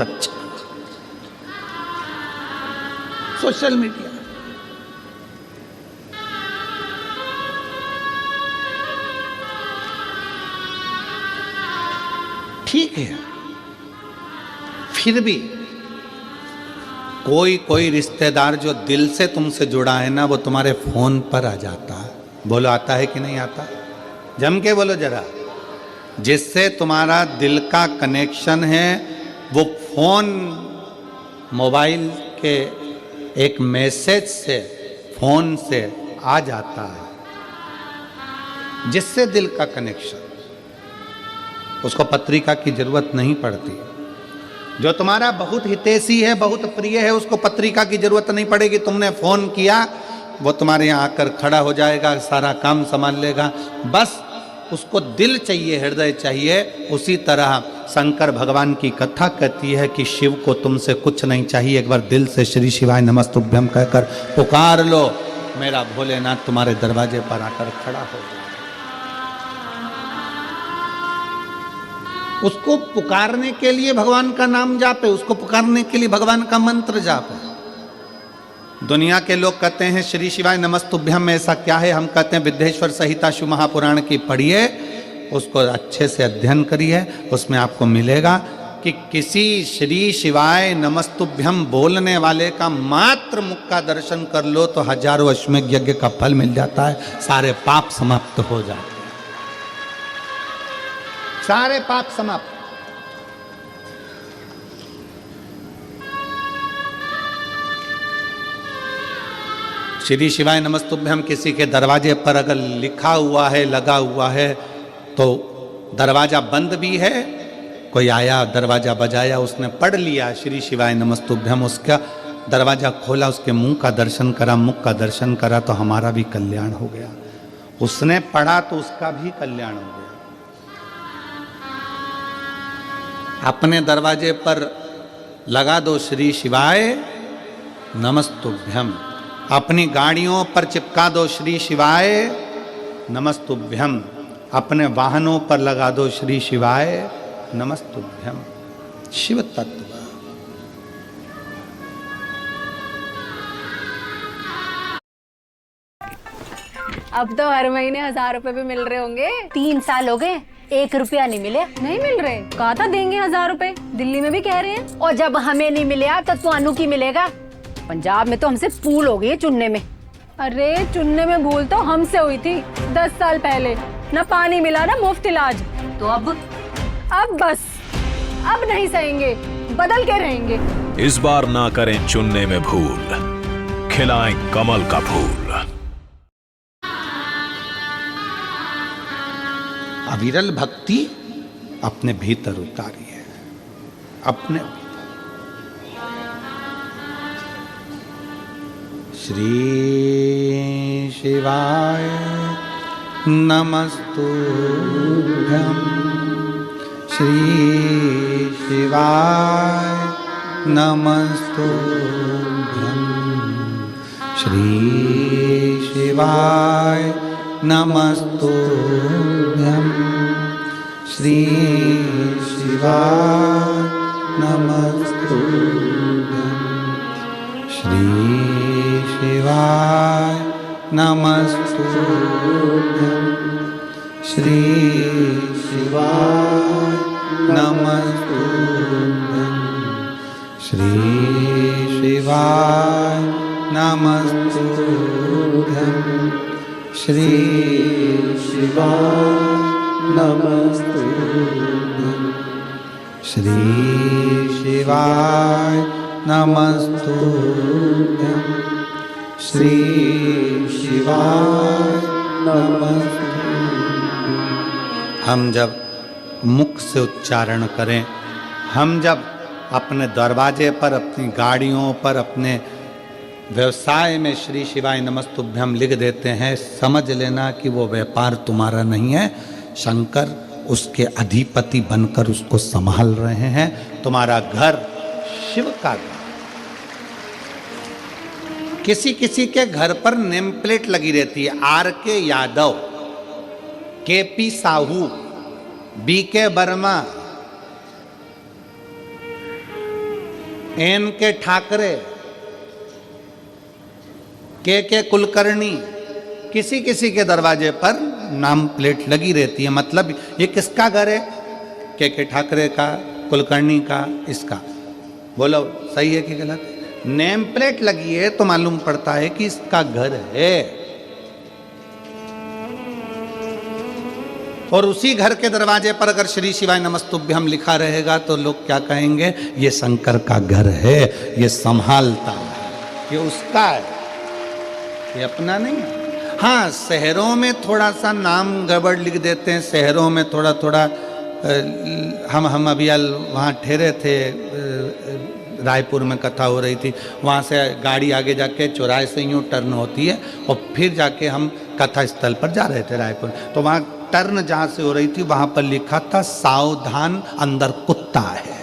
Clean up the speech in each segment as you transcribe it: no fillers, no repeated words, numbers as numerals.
अच्छा social media ठीक है, फिर भी कोई कोई रिश्तेदार जो दिल से तुमसे जुड़ा है ना, वो तुम्हारे फोन पर आ जाता है। बोलो आता है कि नहीं आता? जम के बोलो जरा। जिससे तुम्हारा दिल का कनेक्शन है वो फोन, मोबाइल के एक मैसेज से, फोन से आ जाता है। जिससे दिल का कनेक्शन, उसको पत्रिका की जरूरत नहीं पड़ती। जो तुम्हारा बहुत हितैषी है, बहुत प्रिय है, उसको पत्रिका की जरूरत नहीं पड़ेगी। तुमने फोन किया, वो तुम्हारे यहाँ आकर खड़ा हो जाएगा, सारा काम संभाल लेगा। बस उसको दिल चाहिए, हृदय चाहिए। उसी तरह शंकर भगवान की कथा कहती है कि शिव को तुमसे कुछ नहीं चाहिए, एक बार दिल से श्री शिवाय नमस्तुभ्यम कहकर पुकार लो, मेरा भोलेनाथ तुम्हारे दरवाजे पर आकर खड़ा हो जाए। उसको पुकारने के लिए भगवान का नाम जापे, उसको पुकारने के लिए भगवान का मंत्र जापे। दुनिया के लोग कहते हैं श्री शिवाय नमस्तुभ्यम में ऐसा क्या है? हम कहते हैं विद्येश्वर संहिता शिव महापुराण की पढ़िए, उसको अच्छे से अध्ययन करिए, उसमें आपको मिलेगा कि किसी श्री शिवाय नमस्तुभ्यम बोलने वाले का मात्र मुख का दर्शन कर लो तो हजारों अश्वमेध यज्ञ का फल मिल जाता है, सारे पाप समाप्त हो जाते हैं, सारे पाप समाप्त। श्री शिवाय नमस्तुभ्यम किसी के दरवाजे पर अगर लिखा हुआ है, लगा हुआ है, तो दरवाजा बंद भी है, कोई आया दरवाजा बजाया, उसने पढ़ लिया श्री शिवाय नमस्तुभ्यम, उसका दरवाजा खोला, उसके मुंह का दर्शन करा, मुख का दर्शन करा, तो हमारा भी कल्याण हो गया। उसने पढ़ा तो उसका भी कल्याण हो गया। अपने दरवाजे पर लगा दो श्री शिवाय नमस्तुभ्यम, अपनी गाड़ियों पर चिपका दो श्री शिवाय नमस्तुभ्यम, अपने वाहनों पर लगा दो श्री शिवाय नमस्तुभ्यम। शिव तत्व। अब तो हर महीने 1000 रुपए भी मिल रहे होंगे। 3 साल हो गए, 1 रुपया नहीं मिले। नहीं मिल रहे? कहा था देंगे 1000 रुपए, दिल्ली में भी कह रहे हैं। और जब हमें नहीं मिले तो तुहानू की मिलेगा? पंजाब में तो हमसे भूल हो गई है चुनने में। अरे चुनने में भूल तो हमसे हुई थी 10 साल पहले, न पानी मिला न मुफ्त इलाज। तो अब बस, अब नहीं सहेंगे, बदल के रहेंगे। इस बार ना करें चुनने में भूल, खिलाएं कमल का फूल। अविरल भक्ति अपने भीतर उतारिए, अपने श्री शिवाय नमस्तुभ्यम, श्री शिवाय नमस्तुभ्यम, श्री शिवाय नमस्तुभ्यम, श्री शिवाय नमस्तुभ्यम, श्री शिवाय नमस्तुभ्यम, श्री शिवाय नमस्तुभ्यम, श्री शिवाय नमस्तुभ्यम, श्री शिवाय नमस्तुभ्यम, श्री शिवाय नमस्तुभ्यम, श्री शिवाय नमस्तुभ्यम। हम जब मुख से उच्चारण करें, हम जब अपने दरवाजे पर, अपनी गाड़ियों पर, अपने व्यवसाय में श्री शिवाय नमस्तुभ्यम लिख देते हैं, समझ लेना कि वो व्यापार तुम्हारा नहीं है, शंकर उसके अधिपति बनकर उसको संभाल रहे हैं। तुम्हारा घर शिव का घर। किसी किसी के घर पर नेम प्लेट लगी रहती है, RK Yadav, KP Sahu, BK Verma, N K Thackeray, के कुलकर्णी, किसी किसी के दरवाजे पर नाम प्लेट लगी रहती है। मतलब ये किसका घर है? के ठाकरे का, कुलकर्णी का, इसका। बोलो सही है कि गलत? नेम प्लेट लगी है तो मालूम पड़ता है कि इसका घर है। और उसी घर के दरवाजे पर अगर श्री शिवाय नमस्तुभ्यम लिखा रहेगा तो लोग क्या कहेंगे? ये शंकर का घर है, ये संभालता है, ये उसका है, ये अपना नहीं है। हाँ, शहरों में थोड़ा सा नाम गड़बड़ लिख देते हैं, शहरों में थोड़ा थोड़ा। हम अभी वहाँ ठहरे थे, रायपुर में कथा हो रही थी, वहाँ से गाड़ी आगे जाके चौराहे से यूँ टर्न होती है और फिर जाके हम कथा स्थल पर जा रहे थे रायपुर। तो वहाँ टर्न जहाँ से हो रही थी वहाँ पर लिखा था सावधान अंदर कुत्ता है।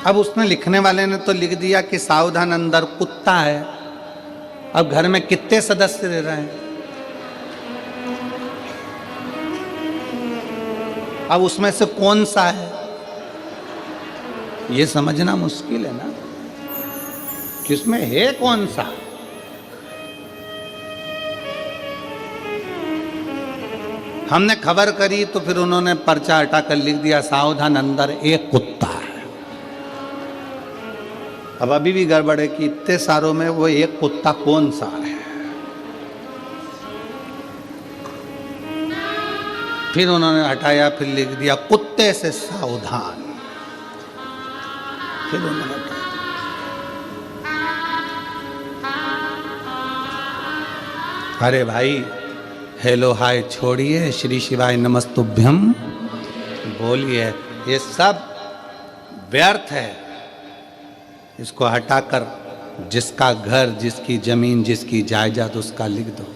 अब उसने लिखने वाले ने तो लिख दिया कि सावधान अंदर कुत्ता है। अब घर में कितने सदस्य रह रहे हैं? अब उसमें से कौन सा है ये समझना मुश्किल है ना, किसमें है कौन सा। हमने खबर करी तो फिर उन्होंने पर्चा हटाकर लिख दिया सावधान अंदर एक कुत्ता है। अब अभी भी गड़बड़ है कि इतने सारों में वो एक कुत्ता कौन सा है। फिर उन्होंने हटाया, फिर लिख दिया कुत्ते से सावधान। फिर उन्होंने हटाया। अरे भाई, हेलो हाय छोड़िए, श्री शिवाय नमस्तुभ्यम बोलिए, ये सब व्यर्थ है। इसको हटाकर जिसका घर, जिसकी जमीन, जिसकी जायदाद उसका लिख दो।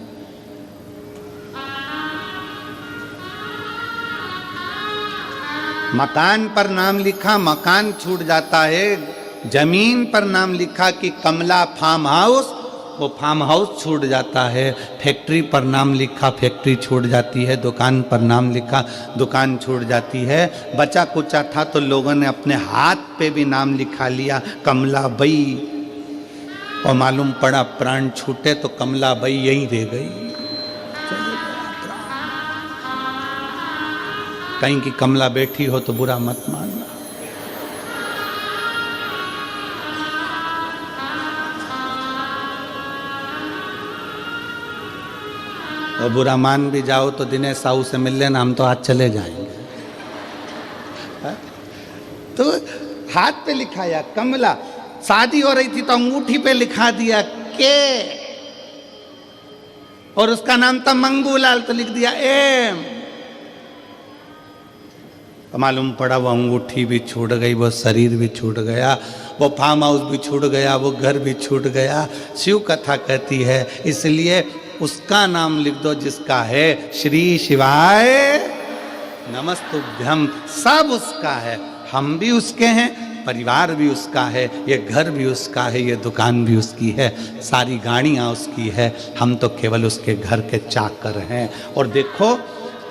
मकान पर नाम लिखा, मकान छूट जाता है। जमीन पर नाम लिखा कि कमला फार्म हाउस, वो फार्म हाउस छूट जाता है। फैक्ट्री पर नाम लिखा, फैक्ट्री छूट जाती है। दुकान पर नाम लिखा, दुकान छूट जाती है। बचा कुचा था तो लोगों ने अपने हाथ पे भी नाम लिखा लिया कमला बई, और मालूम पड़ा प्राण छूटे तो कमला बई यहीं रह गई। कहीं की कमला बैठी हो तो बुरा मत मानना। और बुरा मान भी जाओ तो दिनेश साहू से मिल लेना, हम तो आज चले जाएंगे। तो हाथ पे लिखाया कमला, शादी हो रही थी तो अंगूठी पे लिखा दिया के, और उसका नाम था मंगूलाल तो लिख दिया एम। तो मालूम पड़ा वो अंगूठी भी छूट गई, वो शरीर भी छूट गया, वो फार्म हाउस भी छूट गया, वो घर भी छूट गया। शिव कथा कहती है इसलिए उसका नाम लिख दो जिसका है। श्री शिवाय नमस्तुभ्यम, सब उसका है। हम भी उसके हैं, परिवार भी उसका है, ये घर भी उसका है, ये दुकान भी उसकी है, सारी गाड़ियाँ उसकी है। हम तो केवल उसके घर के चाकर हैं। और देखो,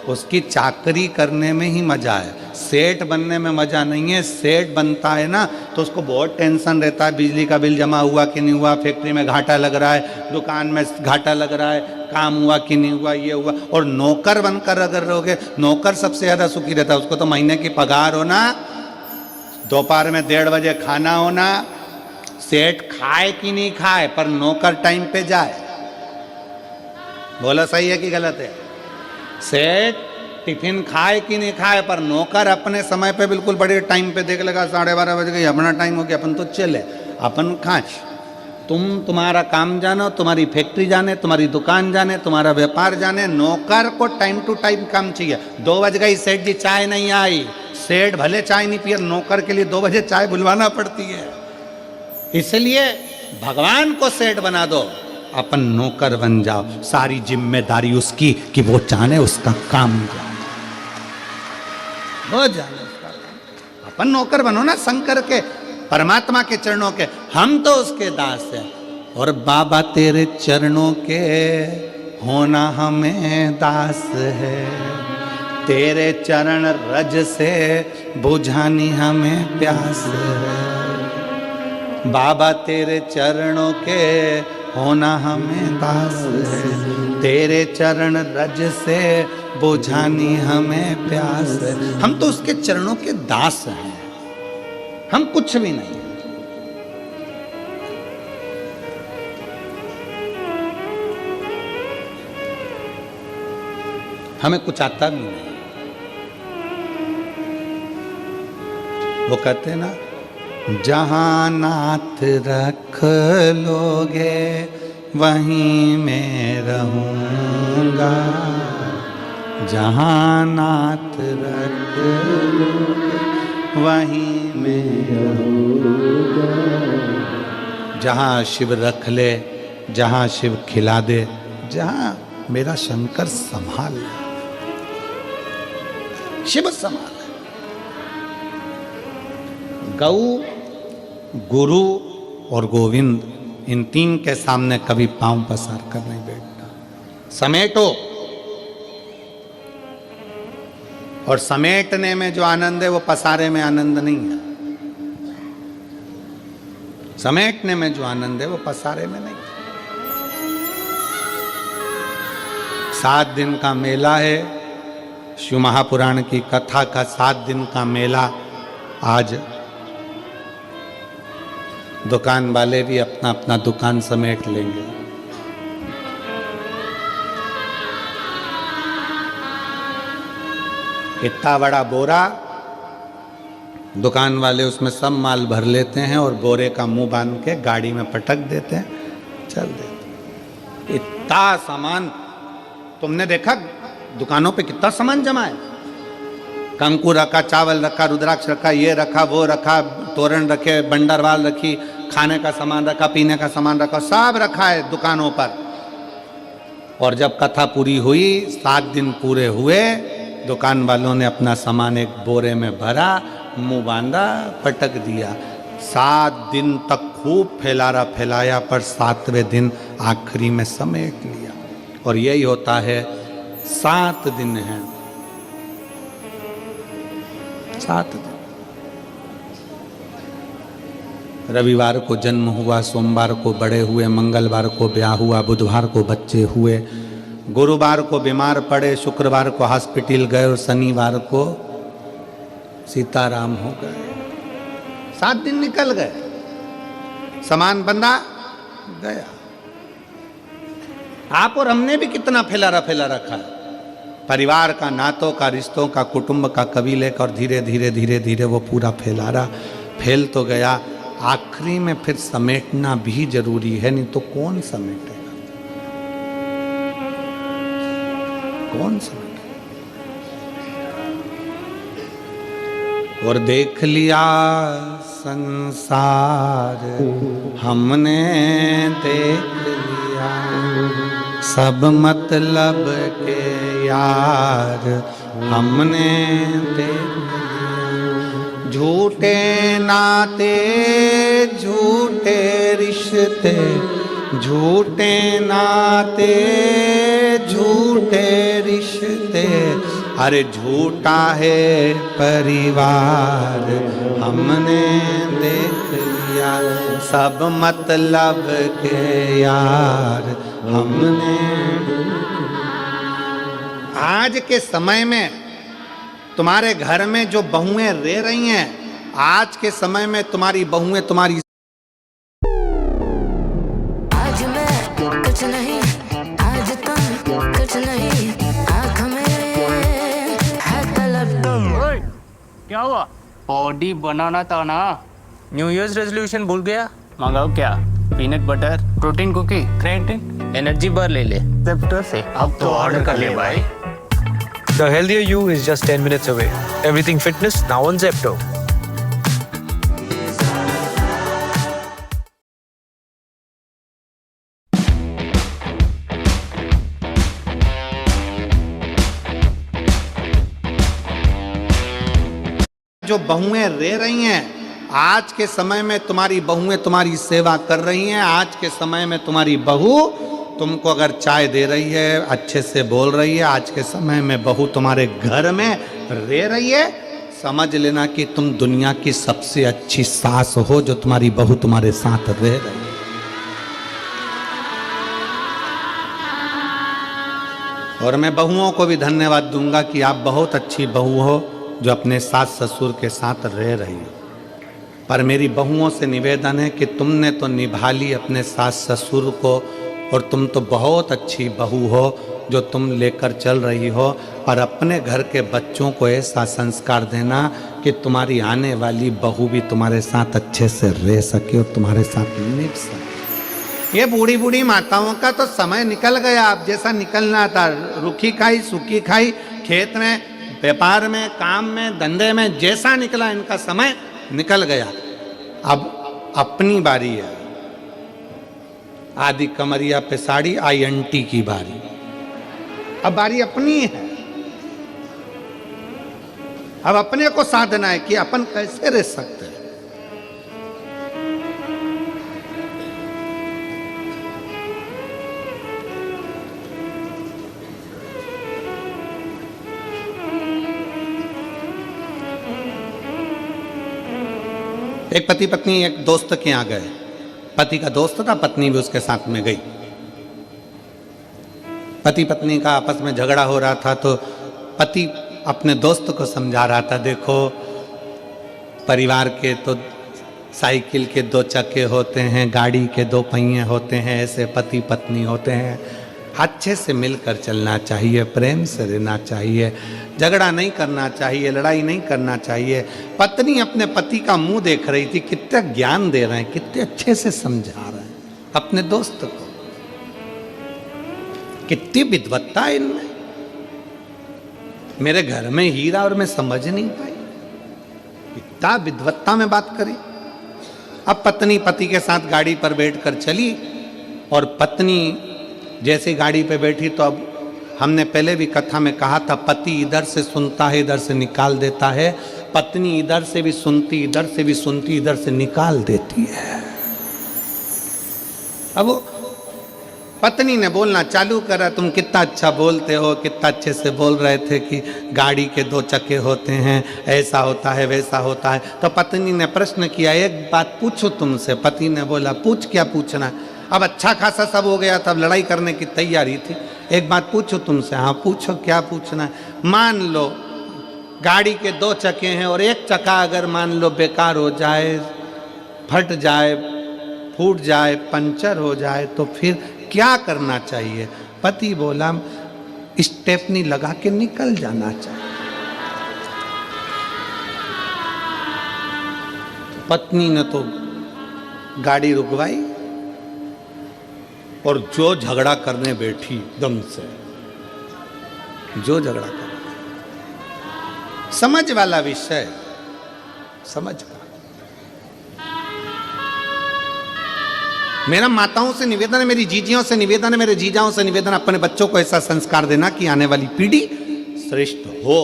उसकी चाकरी करने में ही मजा है, सेठ बनने में मजा नहीं है। सेठ बनता है ना तो उसको बहुत टेंशन रहता है, बिजली का बिल जमा हुआ कि नहीं हुआ, फैक्ट्री में घाटा लग रहा है, दुकान में घाटा लग रहा है, काम हुआ कि नहीं हुआ, ये हुआ। और नौकर बनकर अगर रहोगे, नौकर सबसे ज़्यादा सुखी रहता है। उसको तो महीने की पगार होना, दोपहर में 1:30 बजे खाना होना, सेठ खाए कि नहीं खाए पर नौकर टाइम पे जाए। बोला सही है कि गलत है? सेठ टिफिन खाए कि नहीं खाए पर नौकर अपने समय पे बिल्कुल बड़े टाइम पे देख लेगा, 12:30 बज गई, अपना टाइम हो गया, अपन तो चले, अपन खाए। तुम्हारा काम जानो, तुम्हारी फैक्ट्री जाने, तुम्हारी दुकान जाने, तुम्हारा व्यापार जाने, नौकर को टाइम टू टाइम काम चाहिए। 2 बज गई, सेठ जी चाय नहीं आई, सेठ भले चाय नहीं पिए, नौकर के लिए 2 बजे चाय बुलवाना पड़ती है। इसलिए भगवान को सेठ बना दो, अपन नौकर बन जाओ, सारी जिम्मेदारी उसकी कि वो जाने उसका काम हो जाने उसका काम। अपन नौकर बनो ना शंकर के, परमात्मा के चरणों के, हम तो उसके दास हैं। और बाबा तेरे चरणों के होना हमें दास है, तेरे चरण रज से बुझानी हमें प्यास है। बाबा तेरे चरणों के होना हमें दास है, तेरे चरण रज से बुझानी हमें प्यास है। हम तो उसके चरणों के दास हैं, हम कुछ भी नहीं। हमें कुछ आता भी नहीं। वो कहते हैं ना, जहां नाथ रख लोगे वहीं मैं रहूंगा, जहां नाथ रख लोगे वहीं मैं रहूंगा। जहां शिव रख ले, जहां शिव खिला दे, जहां मेरा शंकर संभाल ले, शिव संभाल। गौ, गुरु और गोविंद, इन तीन के सामने कभी पांव पसार कर नहीं बैठना। समेटो, और समेटने में जो आनंद है वो पसारे में आनंद नहीं है। समेटने में जो आनंद है वो पसारे में नहीं। 7 दिन का मेला है, शिव महापुराण की कथा का 7 दिन का मेला। आज दुकान वाले भी अपना अपना दुकान समेट लेंगे। इतना बड़ा बोरा, दुकान वाले उसमें सब माल भर लेते हैं और बोरे का मुंह बांध के गाड़ी में पटक देते हैं, चल देते। इतना सामान तुमने देखा दुकानों पे कितना सामान जमा है। कंकु रखा, चावल रखा, रुद्राक्ष रखा, ये रखा, वो रखा, तोरण रखे, बंडरवाल रखी, खाने का सामान रखा, पीने का सामान रखा, सब रखा है दुकानों पर। और जब कथा पूरी हुई, 7 दिन पूरे हुए, दुकान वालों ने अपना सामान एक बोरे में भरा, मुंह बांधा, पटक दिया। 7 दिन तक खूब फैलाया, पर 7वें दिन आखिरी में समेट लिया। और यही होता है, 7 दिन है, 7 दिन। रविवार को जन्म हुआ, सोमवार को बड़े हुए, मंगलवार को ब्याह हुआ, बुधवार को बच्चे हुए, गुरुवार को बीमार पड़े, शुक्रवार को हॉस्पिटल गए और शनिवार को सीताराम हो गए। 7 दिन निकल गए, सामान बंधा गया। आप और हमने भी कितना फैला रखा है, परिवार का, नातों का, रिश्तों का, कुटुंब का, कबीले का, और धीरे धीरे वो पूरा फैल तो गया। आखिरी में फिर समेटना भी जरूरी है, नहीं तो कौन समेटेगा, कौन समेटेगा। और देख लिया संसार हमने, देख लिया सब मतलब के यार हमने देख लिया। झूठे नाते, झूठे रिश्ते, झूठे नाते, झूठे रिश्ते, अरे झूठा है परिवार हमने देख लिया। सब मतलब के यार हमने। आज के समय में तुम्हारे घर में जो बहुएं रह रही हैं, आज के समय में तुम्हारी बहुएं तुम्हारी। आज मैं कुछ नहीं, आज तुम कुछ नहीं, आँख में है तलब तुम। क्या हुआ? बॉडी बनाना था ना। न्यू ईयर्स रेजोल्यूशन भूल गया? मंगाओ क्या? Peanut butter, protein cookie, creatine, energy bar ले ले। जेप्टो से। अब तो ऑर्डर कर ले भाई। The healthier you is just 10 minutes away. Everything fitness now on Zepto. जो बहुएं रह रही हैं, आज के समय में तुम्हारी बहुएं तुम्हारी सेवा कर रही हैं। आज के समय में तुम्हारी बहू तुमको अगर चाय दे रही है, अच्छे से बोल रही है, आज के समय में बहू तुम्हारे घर में रह रही है, समझ लेना कि तुम दुनिया की सबसे अच्छी सास हो, जो तुम्हारी बहू तुम्हारे साथ रह रही है। और मैं बहुओं को भी धन्यवाद दूंगा कि आप बहुत अच्छी बहू हो जो अपने सास ससुर के साथ रह रही हो। पर मेरी बहुओं से निवेदन है कि तुमने तो निभा ली अपने सास ससुर को, और तुम तो बहुत अच्छी बहू हो जो तुम लेकर चल रही हो, पर अपने घर के बच्चों को ऐसा संस्कार देना कि तुम्हारी आने वाली बहू भी तुम्हारे साथ अच्छे से रह सके और तुम्हारे साथ निभ सके। ये बूढ़ी बूढ़ी माताओं का तो समय निकल गया। अब जैसा निकलना था, रूखी खाई सूखी खाई, खेत में, व्यापार में, काम में, धंधे में, जैसा निकला इनका समय निकल गया। अब अपनी बारी है। आदि कमरिया पे साड़ी INT की बारी, अब बारी अपनी है। अब अपने को साधना है कि अपन कैसे रह सकते हैं। एक पति पत्नी एक दोस्त के यहाँ गए। पति का दोस्त था, पत्नी भी उसके साथ में गई। पति पत्नी का आपस में झगड़ा हो रहा था, तो पति अपने दोस्त को समझा रहा था, देखो परिवार के तो साइकिल के 2 चक्के होते हैं, गाड़ी के 2 पहिए होते हैं, ऐसे पति पत्नी होते हैं। अच्छे से मिलकर चलना चाहिए, प्रेम से रहना चाहिए, झगड़ा नहीं करना चाहिए, लड़ाई नहीं करना चाहिए। पत्नी अपने पति का मुंह देख रही थी, कितना ज्ञान दे रहे हैं, कितने अच्छे से समझा रहे हैं अपने दोस्त को, कितनी विद्वत्ता है इनमें। मेरे घर में हीरा और मैं समझ नहीं पाई, इतना विद्वत्ता में बात करी। अब पत्नी पति के साथ गाड़ी पर बैठकर चली, और पत्नी जैसे गाड़ी पे बैठी तो अब हमने पहले भी कथा में कहा था, पति इधर से सुनता है इधर से निकाल देता है, पत्नी इधर से भी सुनती इधर से भी सुनती इधर से निकाल देती है। अब पत्नी ने बोलना चालू करा, तुम कितना अच्छा बोलते हो, कितना अच्छे से बोल रहे थे कि गाड़ी के 2 चक्के होते हैं, ऐसा होता है वैसा होता है। तो पत्नी ने प्रश्न किया, एक बात पूछो तुमसे। पति ने बोला, पूछ, क्या पूछना। अब अच्छा खासा सब हो गया था, अब लड़ाई करने की तैयारी थी। एक बात पूछो तुमसे। हाँ पूछो, क्या पूछना है। मान लो गाड़ी के 2 चक्के हैं और एक चक्का अगर मान लो बेकार हो जाए, फट जाए, फूट जाए, पंचर हो जाए, तो फिर क्या करना चाहिए। पति बोला, स्टेपनी लगा के निकल जाना चाहिए। पत्नी ने तो गाड़ी रुकवाई और जो झगड़ा करने बैठी, दम से जो झगड़ा कर, समझ वाला विषय, समझ का। मेरा माताओं से निवेदन है, मेरी जीजियों से निवेदन है, मेरे जीजाओं से निवेदन, अपने बच्चों को ऐसा संस्कार देना कि आने वाली पीढ़ी श्रेष्ठ हो,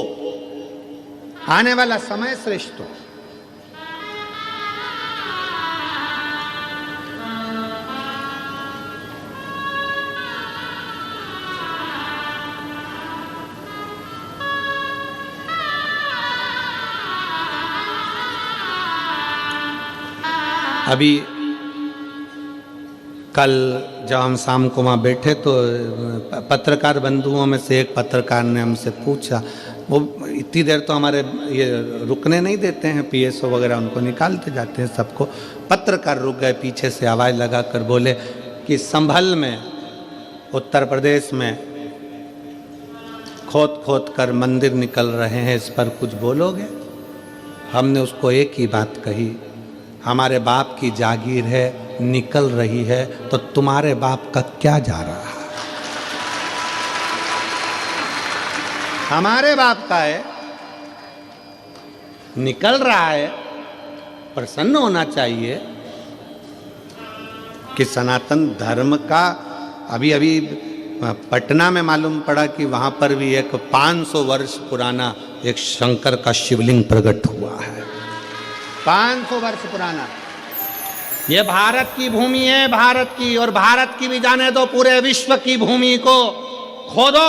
आने वाला समय श्रेष्ठ हो। अभी कल जब हम शाम को वहाँ बैठे तो पत्रकार बंधुओं में से एक पत्रकार ने हमसे पूछा, वो इतनी देर तो हमारे ये रुकने नहीं देते हैं, PSO वगैरह उनको निकालते जाते हैं सबको। पत्रकार रुक गए, पीछे से आवाज़ लगा कर बोले कि संभल में उत्तर प्रदेश में खोद खोद कर मंदिर निकल रहे हैं, इस पर कुछ बोलोगे। हमने उसको एक ही बात कही, हमारे बाप की जागीर है, निकल रही है, तो तुम्हारे बाप का क्या जा रहा है। हमारे बाप का है, निकल रहा है, प्रसन्न होना चाहिए कि सनातन धर्म का। अभी अभी पटना में मालूम पड़ा कि वहाँ पर भी एक 500 वर्ष पुराना एक शंकर का शिवलिंग प्रकट हुआ है। 500 वर्ष पुराना। ये भारत की भूमि है, भारत की, और भारत की भी जाने दो, पूरे विश्व की भूमि को खोदो,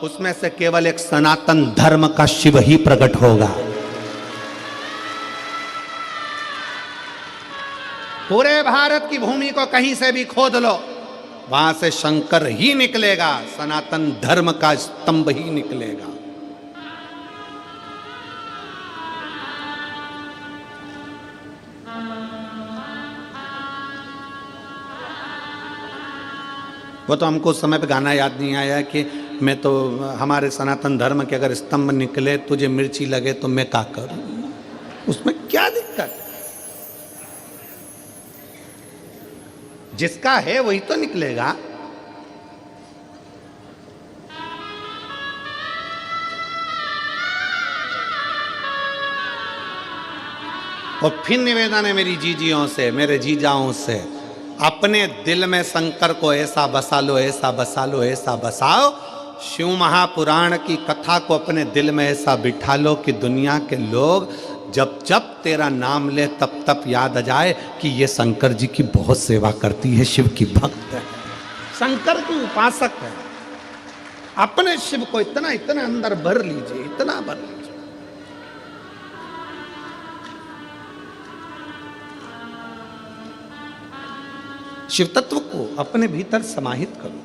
उसमें से केवल एक सनातन धर्म का शिव ही प्रकट होगा। पूरे भारत की भूमि को कहीं से भी खोद लो, वहां से शंकर ही निकलेगा, सनातन धर्म का स्तंभ ही निकलेगा। वो तो हमको उस समय पे गाना याद नहीं आया कि मैं तो, हमारे सनातन धर्म के अगर स्तंभ निकले, तुझे मिर्ची लगे तो मैं क्या करूं, उसमें क्या दिक्कत? जिसका है वही तो निकलेगा। और फिर निवेदन है मेरी जीजियों से, मेरे जीजाओं से, अपने दिल में शंकर को ऐसा बसा लो, ऐसा बसा लो, ऐसा बसाओ, शिव महापुराण की कथा को अपने दिल में ऐसा बिठा लो कि दुनिया के लोग जब जब तेरा नाम ले तब तब याद आ जाए कि ये शंकर जी की बहुत सेवा करती है, शिव की भक्त है, शंकर की उपासक है। अपने शिव को इतना इतना अंदर भर लीजिए, इतना भर लीजिए। शिव तत्व को अपने भीतर समाहित करो।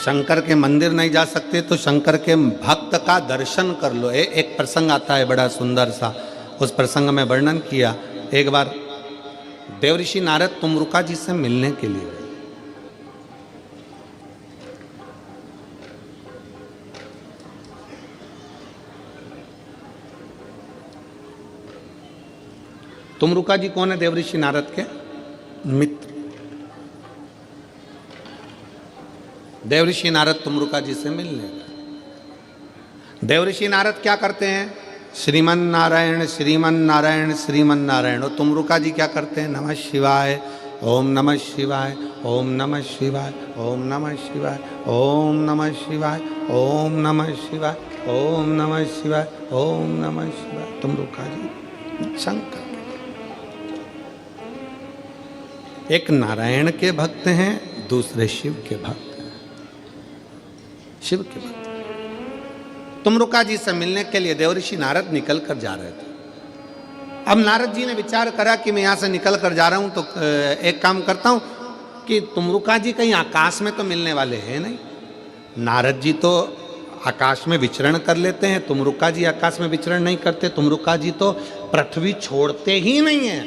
शंकर के मंदिर नहीं जा सकते तो शंकर के भक्त का दर्शन कर लो। एक प्रसंग आता है बड़ा सुंदर सा, उस प्रसंग में वर्णन किया। एक बार देवऋषि नारद तुमरुका जी से मिलने के लिए गए। तुमरुका जी कौन है? देवऋषि नारद के मित्र। देवऋषि नारद तुमरुका जी से मिलने गए। देवऋषि नारद क्या करते हैं? श्रीमन नारायण श्रीमन नारायण श्रीमन नारायण। और तुमरुका जी क्या करते हैं? नमः शिवाय, ओम नमः शिवाय, ओम नमः शिवाय, ओम नमः शिवाय, ओम नमः शिवाय, ओम नमः शिवाय, ओम नमः शिवाय, ओम नमः शिवाय। तुमरुका जी शंकर एक नारायण के भक्त हैं, दूसरे शिव के भक्त हैं, शिव के भक्त। तुमरुका जी से मिलने के लिए देवऋषि नारद निकल कर जा रहे थे। अब नारद जी ने विचार करा कि मैं यहाँ से निकल कर जा रहा हूँ तो एक काम करता हूँ कि तुमरुका जी कहीं आकाश में तो मिलने वाले हैं नहीं। नारद जी तो आकाश में विचरण कर लेते हैं, तुमरुका जी आकाश में विचरण नहीं करते। तुमरुका जी तो पृथ्वी छोड़ते ही नहीं है,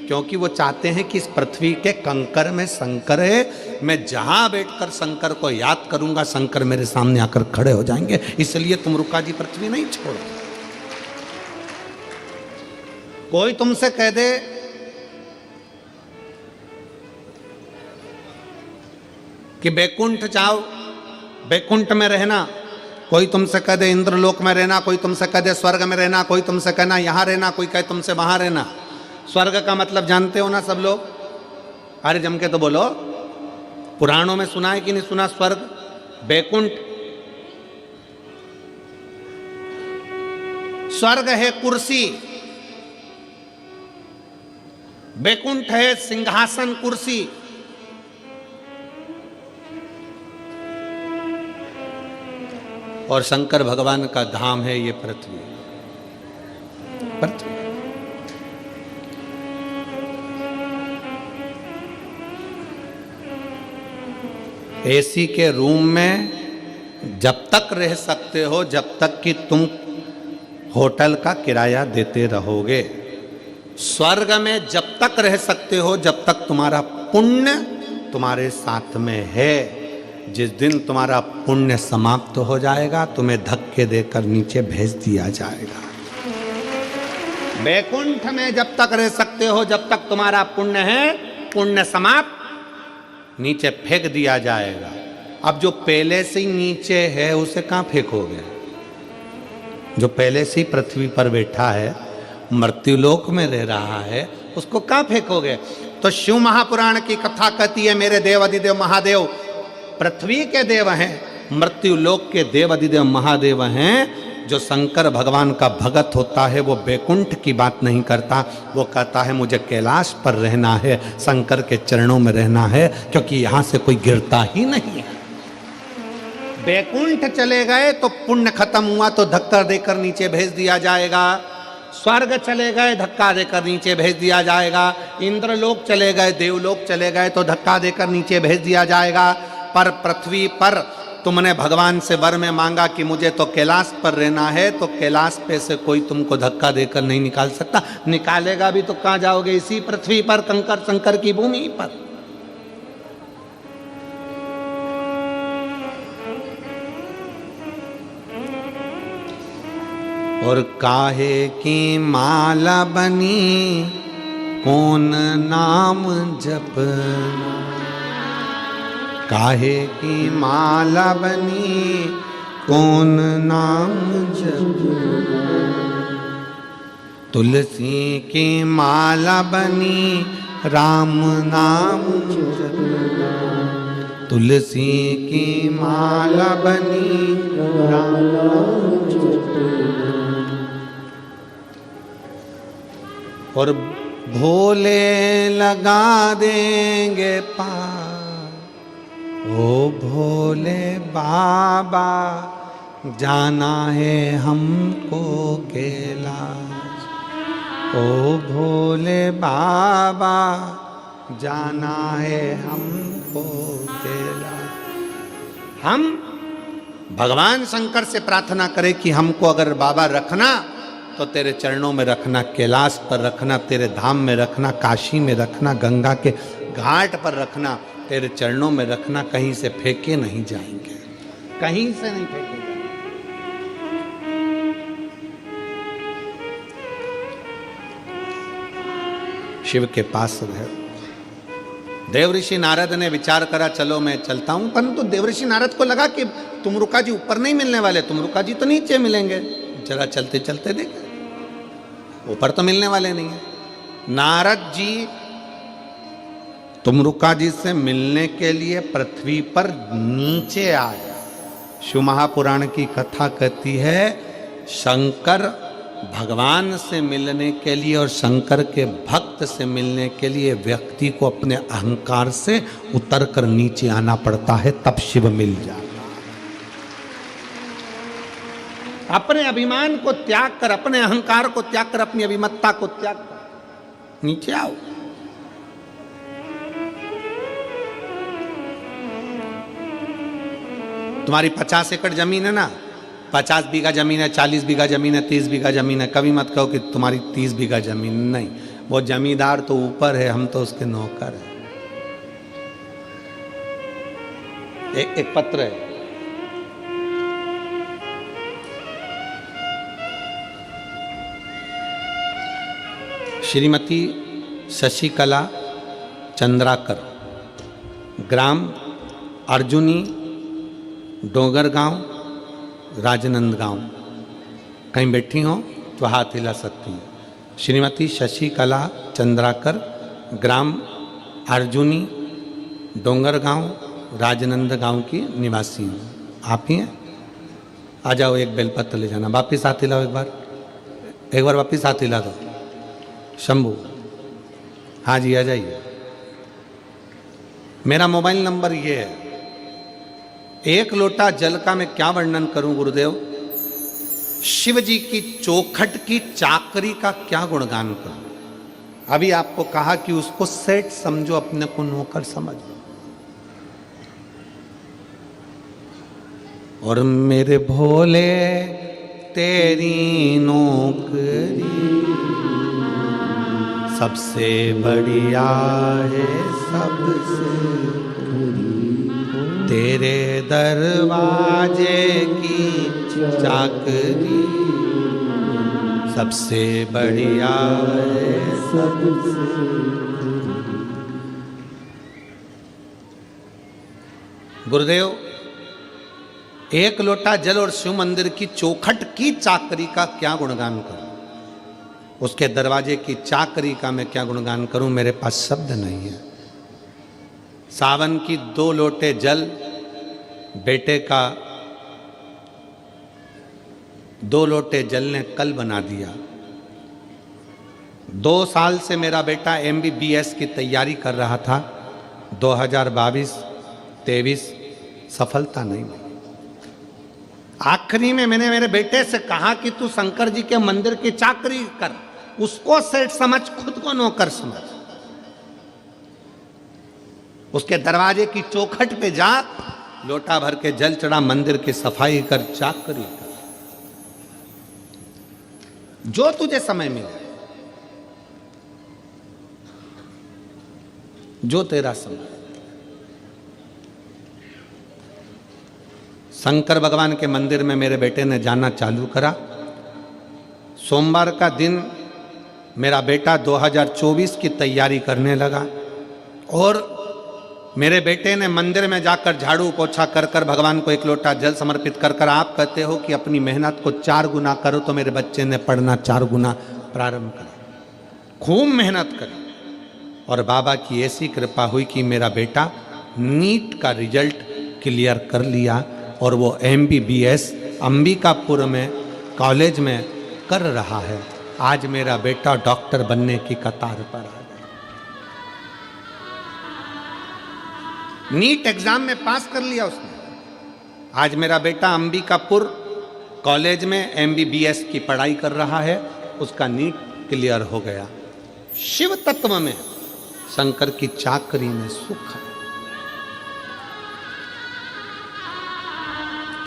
क्योंकि वो चाहते हैं कि इस पृथ्वी के कंकर में शंकर है, मैं जहां बैठकर शंकर को याद करूंगा शंकर मेरे सामने आकर खड़े हो जाएंगे। इसलिए तुमरुका जी पृथ्वी नहीं छोड़ते। कोई तुमसे कह दे कि बैकुंठ जाओ, बैकुंठ में रहना, कोई तुमसे कह दे इंद्रलोक में रहना, कोई तुमसे कह दे स्वर्ग में रहना, कोई तुमसे कहना यहां रहना, कोई कहे तुमसे वहां रहना। स्वर्ग का मतलब जानते हो ना सब लोग? अरे जम के तो बोलो। पुराणों में सुना है कि नहीं सुना? स्वर्ग, बैकुंठ। स्वर्ग है कुर्सी, बैकुंठ है सिंहासन कुर्सी। और शंकर भगवान का धाम है ये पृथ्वी। पृथ्वी एसी के रूम में जब तक रह सकते हो जब तक कि तुम होटल का किराया देते रहोगे। स्वर्ग में जब तक रह सकते हो जब तक तुम्हारा पुण्य तुम्हारे साथ में है। जिस दिन तुम्हारा पुण्य समाप्त हो जाएगा तुम्हें धक्के देकर नीचे भेज दिया जाएगा। बैकुंठ में जब तक रह सकते हो जब तक तुम्हारा पुण्य है, पुण्य समाप्त, नीचे फेंक दिया जाएगा। अब जो पहले से ही नीचे है उसे कहाँ फेंकोगे? जो पहले से ही पृथ्वी पर बैठा है, मृत्युलोक में रह रहा है, उसको कहाँ फेंकोगे? तो शिव महापुराण की कथा कहती है मेरे देव अधिदेव महादेव पृथ्वी के देव हैं, मृत्यु लोक के देव अधिदेव महादेव हैं। जो शंकर भगवान का भगत होता है वो बैकुंठ की बात नहीं करता, वो कहता है मुझे कैलाश पर रहना है, शंकर के चरणों में रहना है, क्योंकि यहां से कोई गिरता ही नहीं है। बैकुंठ चले गए तो पुण्य खत्म हुआ तो धक्का देकर नीचे भेज दिया जाएगा, स्वर्ग चले गए धक्का देकर नीचे भेज दिया जाएगा, इंद्रलोक चले गए, देवलोक चले गए तो धक्का देकर नीचे भेज दिया जाएगा। पर पृथ्वी पर तुमने भगवान से वर में मांगा कि मुझे तो कैलाश पर रहना है, तो कैलाश पे से कोई तुमको धक्का देकर नहीं निकाल सकता। निकालेगा भी तो कहाँ जाओगे? इसी पृथ्वी पर, कंकर शंकर की भूमि पर। और काहे की माला बनी कौन नाम जपना, काहे की माला बनी कौन नाम जपना, तुलसी की माला बनी राम नाम जपना, तुलसी की माला बनी राम नाम जपना। और भोले लगा देंगे पार, ओ भोले बाबा जाना है हमको कैलाश, ओ भोले बाबा जाना है हमको कैलाश। हम भगवान शंकर से प्रार्थना करें कि हमको अगर बाबा रखना तो तेरे चरणों में रखना, कैलाश पर रखना, तेरे धाम में रखना, काशी में रखना, गंगा के घाट पर रखना, तेरे चरणों में रखना, कहीं से फेंके नहीं जाएंगे, कहीं से नहीं फेंके जाएंगे। शिव के पास रहे। देवऋषि नारद ने विचार करा चलो मैं चलता हूं, परंतु देवऋषि नारद को लगा कि तुमरुका जी ऊपर नहीं मिलने वाले, तुमरुका जी तो नीचे मिलेंगे, जरा चलते चलते देखें, ऊपर तो मिलने वाले नहीं है। नारद जी तुमरुका जी से मिलने के लिए पृथ्वी पर नीचे आए। शिव महापुराण की कथा कहती है शंकर भगवान से मिलने के लिए और शंकर के भक्त से मिलने के लिए व्यक्ति को अपने अहंकार से उतरकर नीचे आना पड़ता है, तब शिव मिल जाता। अपने अभिमान को त्याग कर, अपने अहंकार को त्याग कर, अपनी अभिमत्ता को त्याग कर नीचे आओ। तुम्हारी 50 एकड़ जमीन है ना, 50 बीघा जमीन है, 40 बीघा जमीन है, 30 बीघा जमीन है, कभी मत कहो कि तुम्हारी 30 बीघा जमीन नहीं। वो जमींदार तो ऊपर है, हम तो उसके नौकर हैं। एक पत्र है, श्रीमती शशिकला चंद्राकर, ग्राम अर्जुनी, डोंगर गांव, राजनंदगांव। कहीं बैठी हो तो हाथ हिला सकती हैं। श्रीमती शशिकला चंद्राकर, ग्राम अर्जुनी, डोंगर गांव, राजनंदगांव की निवासी हूँ। आप ही हैं? आ जाओ, एक बेलपत्र ले जाना। वापिस हाथ हिलाओ, एक बार वापिस हाथ हिला दो। शंभू, हाँ जी आ जाइए। मेरा मोबाइल नंबर ये है। एक लोटा जल का मैं क्या वर्णन करूं गुरुदेव, शिव जी की चौखट की चाकरी का क्या गुणगान करूं। अभी आपको कहा कि उसको सेठ समझो, अपने को नौकर समझो। और मेरे भोले तेरी नौकरी सबसे बढ़िया है, सबसे तेरे दरवाजे की चाकरी सबसे बढ़िया है, सबसे। गुरुदेव, एक लोटा जल और शिव मंदिर की चौखट की चाकरी का क्या गुणगान करूं, उसके दरवाजे की चाकरी का मैं क्या गुणगान करूं, मेरे पास शब्द नहीं है। सावन की 2 लोटे जल बेटे का 2 लोटे जल ने कल बना दिया। 2 साल से मेरा बेटा MBBS की तैयारी कर रहा था, 2022-23 सफलता नहीं मिली। आखिरी में मैंने मेरे बेटे से कहा कि तू शंकर जी के मंदिर की चाकरी कर, उसको सेठ समझ, खुद को नौकर समझ। उसके दरवाजे की चौखट पे जा, लोटा भर के जल चढ़ा, मंदिर की सफाई कर, चाकरी कर, जो तुझे समय मिले, जो तेरा समय। शंकर भगवान के मंदिर में मेरे बेटे ने जाना चालू करा। सोमवार का दिन मेरा बेटा 2024 की तैयारी करने लगा और मेरे बेटे ने मंदिर में जाकर झाड़ू पोछा कर कर भगवान को 1 लोटा जल समर्पित कर कर, आप कहते हो कि अपनी मेहनत को 4 गुना करो, तो मेरे बच्चे ने पढ़ना 4 गुना प्रारंभ करा, खूब मेहनत करी। और बाबा की ऐसी कृपा हुई कि मेरा बेटा नीट का रिजल्ट क्लियर कर लिया और वो MBBS अंबिकापुर में कॉलेज में कर रहा है। आज मेरा बेटा डॉक्टर बनने की कतार पर आ गया। नीट एग्जाम में पास कर लिया उसने। आज मेरा बेटा अंबिकापुर कॉलेज में MBBS की पढ़ाई कर रहा है, उसका नीट क्लियर हो गया। शिव तत्व में, शंकर की चाकरी में सुख है।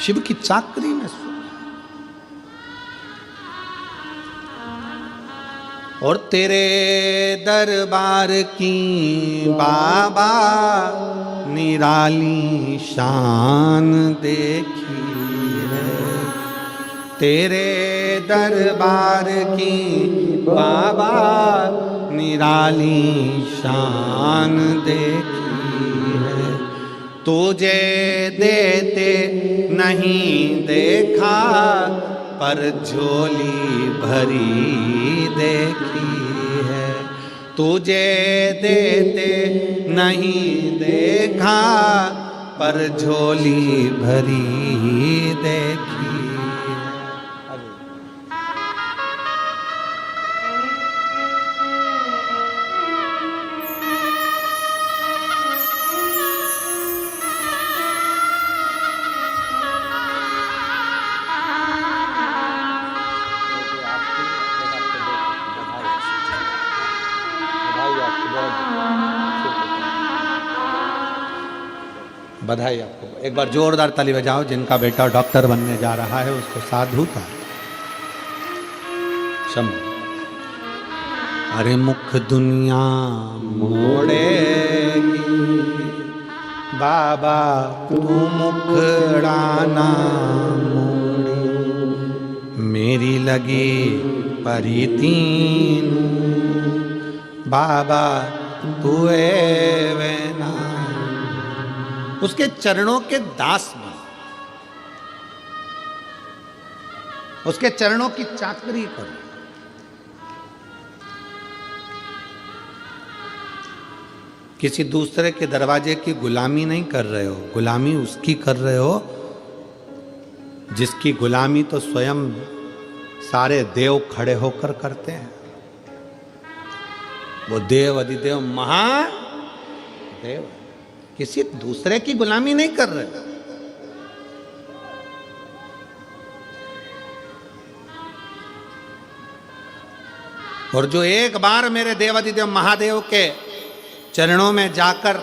शिव की चाकरी में सुख। और तेरे दरबार की बाबा निराली शान देखी है, तेरे दरबार की बाबा निराली शान देखी है। तुझे देते नहीं देखा, पर झोली भरी देखी है। तुझे देते नहीं देखा, पर झोली भरी देखी है। बधाई आपको। एक बार जोरदार ताली बजाओ जिनका बेटा डॉक्टर बनने जा रहा है, उसको साधुता शंभु। अरे मुख दुनिया मोड़ेगी बाबा, तू मुखड़ाना मोड़ी। मेरी लगी परितीन बाबा, तू वेना। उसके चरणों के दास बन, उसके चरणों की चाकरी करो। किसी दूसरे के दरवाजे की गुलामी नहीं कर रहे हो, गुलामी उसकी कर रहे हो जिसकी गुलामी तो स्वयं सारे देव खड़े होकर करते हैं। वो देव अधिदेव महादेव, किसी दूसरे की गुलामी नहीं कर रहे। और जो एक बार मेरे देवाधिदेव महादेव के चरणों में जाकर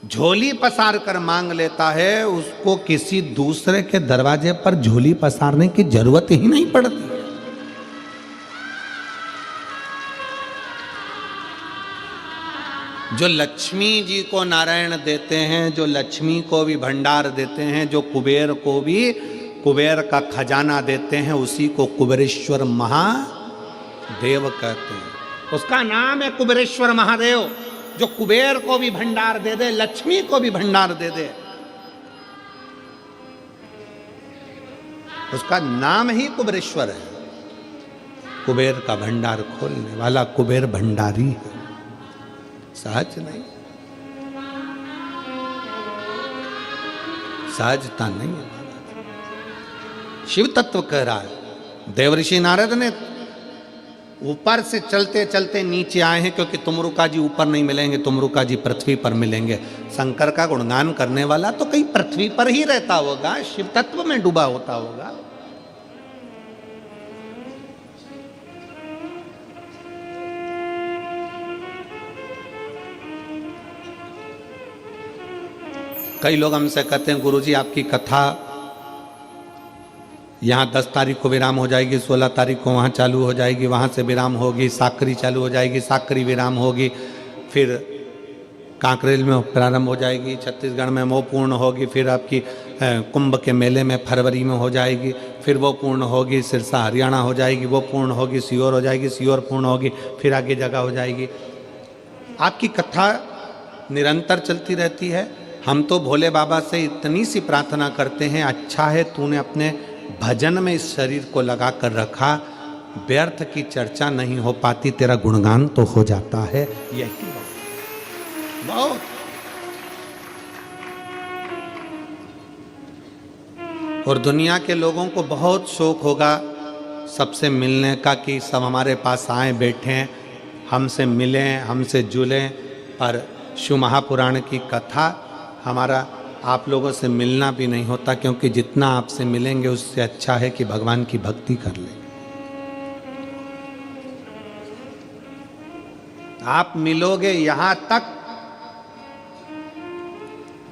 झोली पसार कर मांग लेता है, उसको किसी दूसरे के दरवाजे पर झोली पसारने की जरूरत ही नहीं पड़ती। जो लक्ष्मी जी को नारायण देते हैं, जो लक्ष्मी को भी भंडार देते हैं, जो कुबेर को भी कुबेर का खजाना देते हैं, उसी को कुबेरेश्वर महादेव कहते हैं। उसका नाम है कुबेरेश्वर महादेव, जो कुबेर को भी भंडार दे दे, लक्ष्मी को भी भंडार दे दे। उसका नाम ही कुबेरेश्वर है। कुबेर का भंडार खोलने वाला कुबेर भंडारी है, सहज नहीं। सहजता नहीं है। शिव तत्व कह रहा है। देवऋषि नारद ने ऊपर से चलते चलते नीचे आए हैं, क्योंकि तुमरुका जी ऊपर नहीं मिलेंगे, तुमरुका जी पृथ्वी पर मिलेंगे। शंकर का गुणगान करने वाला तो कहीं पृथ्वी पर ही रहता होगा, शिव तत्व में डूबा होता होगा। कई लोग हमसे कहते हैं गुरुजी आपकी कथा यहाँ 10 तारीख को विराम हो जाएगी, 16 तारीख को वहाँ चालू हो जाएगी, वहाँ से विराम होगी, साकरी चालू हो जाएगी, साकरी विराम होगी, फिर कांकरेल में प्रारंभ हो जाएगी, छत्तीसगढ़ में वो पूर्ण होगी, फिर आपकी कुंभ के मेले में फरवरी में हो जाएगी, फिर वो पूर्ण होगी, सिरसा हरियाणा हो जाएगी, वो पूर्ण होगी, सीहोर हो जाएगी, सीहोर पूर्ण होगी, फिर आगे जगह हो जाएगी। आपकी कथा निरंतर चलती रहती है। हम तो भोले बाबा से इतनी सी प्रार्थना करते हैं, अच्छा है तूने अपने भजन में इस शरीर को लगा कर रखा, व्यर्थ की चर्चा नहीं हो पाती, तेरा गुणगान तो हो जाता है। यही बहुत और दुनिया के लोगों को बहुत शौक होगा सबसे मिलने का, कि सब हमारे पास आए बैठे हैं, हमसे मिलें, हमसे जुलें। पर शिव महापुराण की कथा हमारा आप लोगों से मिलना भी नहीं होता, क्योंकि जितना आपसे मिलेंगे उससे अच्छा है कि भगवान की भक्ति कर लें। आप मिलोगे यहां तक,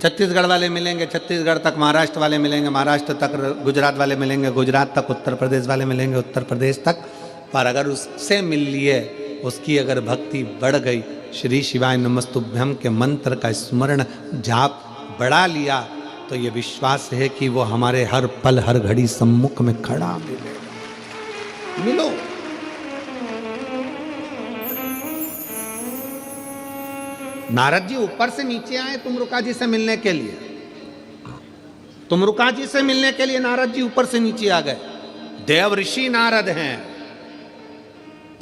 छत्तीसगढ़ वाले मिलेंगे छत्तीसगढ़ तक, महाराष्ट्र वाले मिलेंगे महाराष्ट्र तक, गुजरात वाले मिलेंगे गुजरात तक, उत्तर प्रदेश वाले मिलेंगे उत्तर प्रदेश तक। पर अगर उससे मिल लिए, उसकी अगर भक्ति बढ़ गई, श्री शिवाय नमस्तुभ्यं के मंत्र का स्मरण जाप बढ़ा लिया, तो ये विश्वास है कि वो हमारे हर पल हर घड़ी सम्मुख में खड़ा मिलेगा। मिलो। नारद जी ऊपर से नीचे आए तुमरुका जी से मिलने के लिए। तुमरुका जी से मिलने के लिए नारद जी ऊपर से नीचे आ गए। देव ऋषि नारद हैं,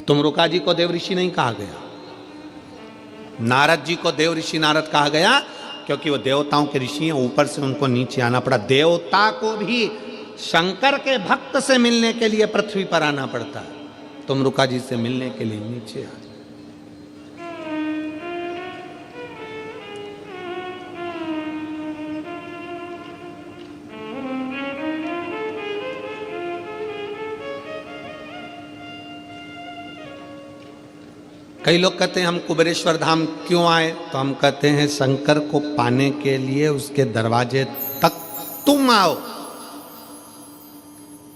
तुमरुका जी को देव ऋषि नहीं कहा गया। नारद जी को देव ऋषि नारद कहा गया क्योंकि वो देवताओं के ऋषि हैं, ऊपर से उनको नीचे आना पड़ा। देवता को भी शंकर के भक्त से मिलने के लिए पृथ्वी पर आना पड़ता है, तुमरुका जी से मिलने के लिए नीचे आ। कई लोग कहते हैं हम कुबेरेश्वर धाम क्यों आए, तो हम कहते हैं शंकर को पाने के लिए उसके दरवाजे तक तुम आओ।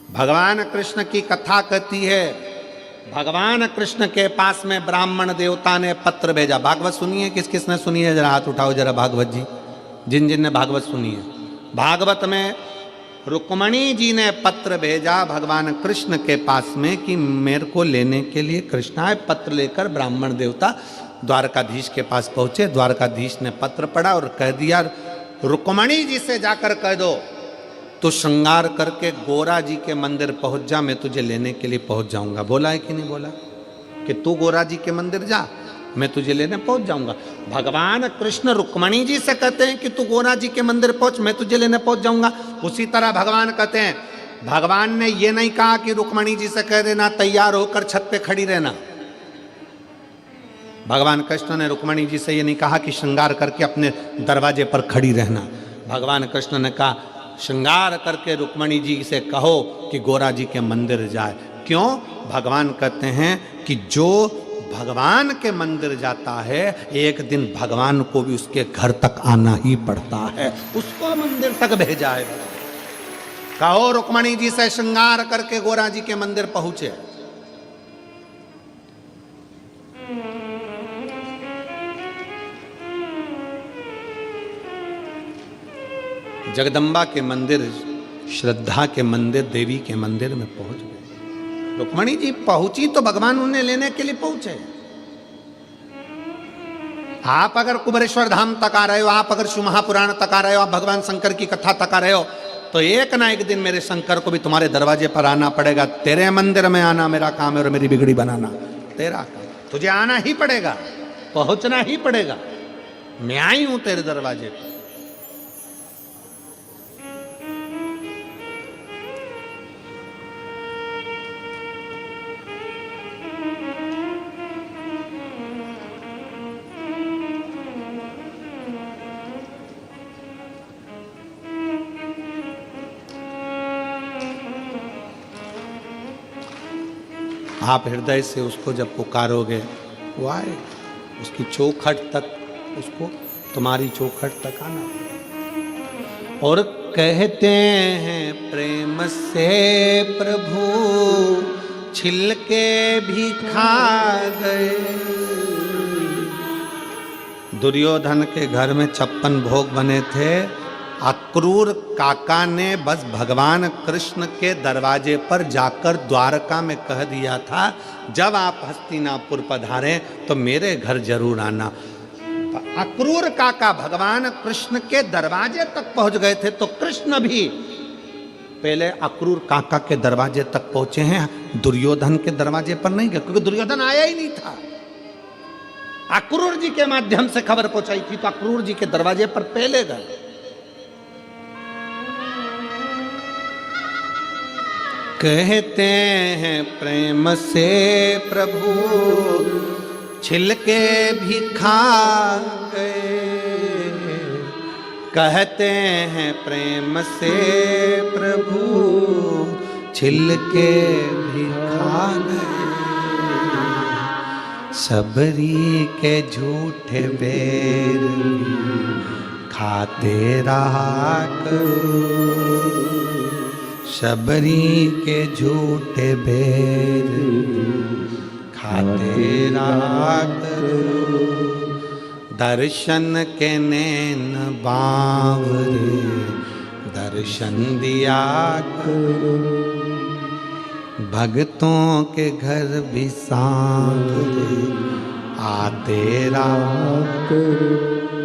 भगवान कृष्ण की कथा कहती है, भगवान कृष्ण के पास में ब्राह्मण देवता ने पत्र भेजा। भागवत सुनिए, किस किसने सुनी है जरा हाथ उठाओ जरा, भागवत जी, जिन जिन ने भागवत सुनी है। भागवत में रुक्मणी जी ने पत्र भेजा भगवान कृष्ण के पास में कि मेरे को लेने के लिए कृष्ण आए। पत्र लेकर ब्राह्मण देवता द्वारकाधीश के पास पहुंचे। द्वारकाधीश ने पत्र पढ़ा और कह दिया, रुक्मणी जी से जाकर कह दो तू श्रृंगार करके गोरा जी के मंदिर पहुंच जा, मैं तुझे लेने के लिए पहुंच जाऊंगा। बोला है कि नहीं बोला कि तू गोरा जी के मंदिर जा, मैं तुझे लेने पहुंच जाऊंगा। भगवान कृष्ण रुक्मणी जी से कहते हैं कि तू गोरा जी के मंदिर पहुंच, मैं तुझे लेने पहुंच जाऊंगा। उसी तरह भगवान कहते हैं, भगवान ने ये नहीं कहा कि रुक्मणी जी से कह देना तैयार होकर छत पे खड़ी रहना। भगवान कृष्ण ने रुक्मणी जी से ये नहीं कहा कि श्रृंगार करके अपने दरवाजे पर खड़ी रहना। भगवान कृष्ण ने कहा श्रृंगार करके रुक्मणी जी से कहो कि गोरा जी के मंदिर जाए। क्यों? भगवान कहते हैं कि जो भगवान के मंदिर जाता है, एक दिन भगवान को भी उसके घर तक आना ही पड़ता है, उसको मंदिर तक भेजा है। कहो रुक्मणी जी से श्रृंगार करके गोरा जी के मंदिर पहुंचे। जगदम्बा के मंदिर, श्रद्धा के मंदिर, देवी के मंदिर में पहुंच गए। रुक्मणी जी पहुंची तो भगवान उन्हें लेने के लिए पहुंचे। आप अगर कुबेरेश्वर धाम तक आ रहे हो, आप अगर शिव महापुराण तक आ रहे हो, आप भगवान शंकर की कथा तक आ रहे हो, तो एक ना एक दिन मेरे शंकर को भी तुम्हारे दरवाजे पर आना पड़ेगा। तेरे मंदिर में आना मेरा काम है और मेरी बिगड़ी बनाना तेरा काम। तुझे आना ही पड़ेगा, पहुंचना ही पड़ेगा। मैं आई हूं तेरे दरवाजे पर। आप हृदय से उसको जब पुकारोगे वो आएगा, उसकी चौखट तक, उसको तुम्हारी चौखट तक आना पड़ेगा। और कहते हैं प्रेम से प्रभु छिलके भी खा गए। दुर्योधन के घर में 56 भोग बने थे। अक्रूर काका ने बस भगवान कृष्ण के दरवाजे पर जाकर द्वारका में कह दिया था, जब आप हस्तिनापुर पधारें तो मेरे घर जरूर आना। तो अक्रूर काका भगवान कृष्ण के दरवाजे तक पहुंच गए थे, तो कृष्ण भी पहले अक्रूर काका के दरवाजे तक पहुंचे हैं, दुर्योधन के दरवाजे पर नहीं गए, क्योंकि दुर्योधन आया ही नहीं था। अक्रूर जी के माध्यम से खबर पहुंचाई थी, तो अक्रूर जी के दरवाजे पर पहले गए। कहते हैं प्रेम से प्रभु छिलके भी खा गए। कहते हैं प्रेम से प्रभु छिलके भी खा गए। सबरी के झूठे बेर खाते रहा करो। सबरी के झूठे बेर खाते रहा करो। दर्शन के नैन बावरे दर्शन दिया करो। भक्तों के घर भी सांवरे आते रहा करो।